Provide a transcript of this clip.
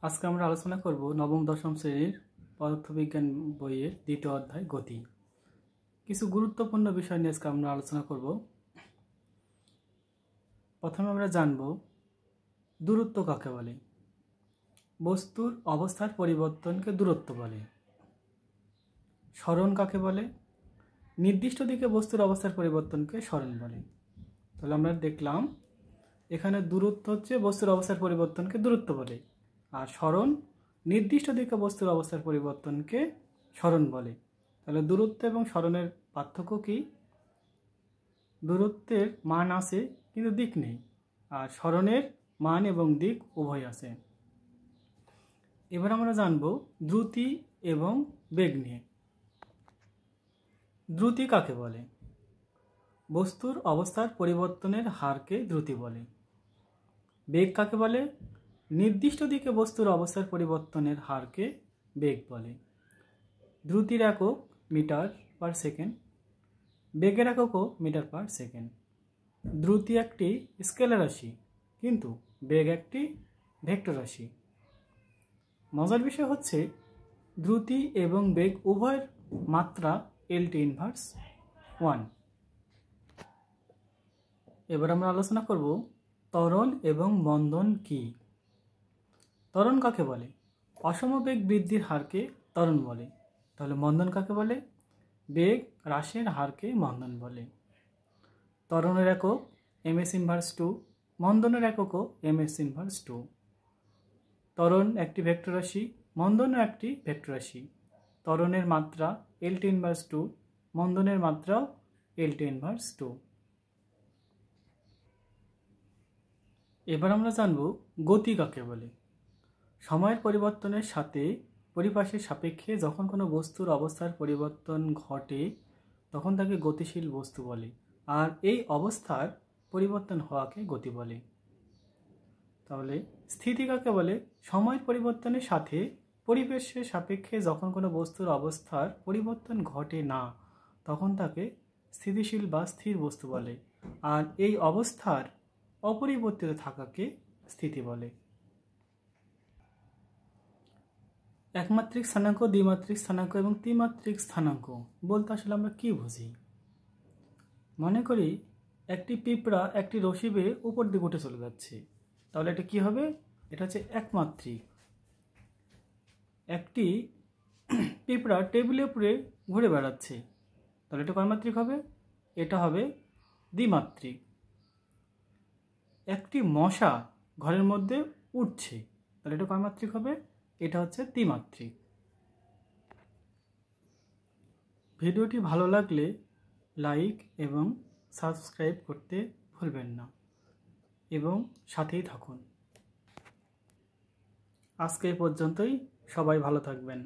আজকে আমরা আলোচনা করব নবম দশম শ্রেণীর পদার্থবিজ্ঞান বইয়ের দ্বিতীয় অধ্যায় গতি। কিছু গুরুত্বপূর্ণ বিষয় নিয়ে আজকে আমরা আলোচনা করব। প্রথমে আমরা জানব দূরত্ব কাকে বলে। বস্তুর অবস্থার পরিবর্তনকে দূরত্ব বলে। সরণ কাকে বলে? নির্দিষ্ট দিকে বস্তুর অবস্থার পরিবর্তনকে সরণ বলে। তাহলে আমরা দেখলাম এখানে দূরত্ব হচ্ছে বস্তুর অবস্থার পরিবর্তনকে দূরত্ব বলে, আর সরণ নির্দিষ্ট দিকে বস্তুর অবস্থার পরিবর্তনকে সরণ বলে। তাহলে দূরত্ব এবং সরণের পার্থক্য কি? দূরত্বের মান আছে কিন্তু দিক নেই, আর সরণের মান এবং দিক উভয় আছে। এবার আমরা জানব দ্রুতি এবং বেগ নিয়ে। দ্রুতি কাকে বলে? বস্তুর অবস্থার পরিবর্তনের হারকে দ্রুতি বলে। বেগ কাকে বলে? নির্দিষ্ট দিকে বস্তুর অবস্থার পরিবর্তনের হারকে বেগ বলে। দ্রুতির একক মিটার পার সেকেন্ড, বেগের এককও মিটার পার সেকেন্ড। দ্রুতি একটি স্কেলার রাশি, কিন্তু বেগ একটি ভেক্টর রাশি। মজার বিষয় হচ্ছে দ্রুতি এবং বেগ উভয়ের মাত্রা LT ইনভার্স 1। এবার আমরা আলোচনা করব ত্বরণ এবং মন্দন কি। ত্বরণ কাকে বলে? অসমবেগ বৃদ্ধির হারকে ত্বরণ বলে। তাহলে মন্দন কাকে বলে? বেগ হ্রাসের হারকে মন্দন বলে। ত্বরণের একক ms ইনভার্স 2, মন্দনের এককও ms ইনভার্স 2। ত্বরণ একটি ভেক্টর রাশি, মন্দনও একটি ভেক্টর রাশি। ত্বরণের মাত্রা LT ইনভার্স 2, মন্দনের মাত্রাও LT ইনভার্স 2। এবার আমরা জানব গতি কাকে বলে। সময়ের পরিবর্তনের সাথে পরিপাশের সাপেক্ষে যখন কোনো বস্তুর অবস্থার পরিবর্তন ঘটে তখন তাকে গতিশীল বস্তু বলে, আর এই অবস্থার পরিবর্তন হওয়াকে গতি বলে। তাহলে স্থিতি কাকে বলে? সময়ের পরিবর্তনের সাথে পরিবেশের সাপেক্ষে যখন কোনো বস্তুর অবস্থার পরিবর্তন ঘটে না তখন তাকে স্থিতিশীল বা স্থির বস্তু বলে, আর এই অবস্থার অপরিবর্তিত থাকাকে স্থিতি বলে। একমাত্রিক স্থানাঙ্ক, দ্বিমাত্রিক স্থানাঙ্ক এবং ত্রিমাত্রিক স্থানাঙ্ক বলতে আসলে আমরা কি বুঝি? মনে করি একটি পিঁপড়া একটি রশি বেয়ে উপর দিকে উঠে চলে যাচ্ছে, তাহলে এটা কি হবে? এটা হচ্ছে একমাত্রিক। একটি পিঁপড়া টেবিলের উপরে ঘুরে বেড়াচ্ছে, তাহলে এটা কয়মাত্রিক হবে? এটা হবে দ্বিমাত্রিক। একটি মশা ঘরের মধ্যে উঠছে, তাহলে এটা কয়মাত্রিক হবে? এটা হচ্ছে ত্রিমাত্রিক। ভিডিওটি ভালো লাগলে লাইক এবং সাবস্ক্রাইব করতে ভুলবেন না এবং সাথেই থাকুন। আজকে এই পর্যন্তই। সবাই ভালো থাকবেন।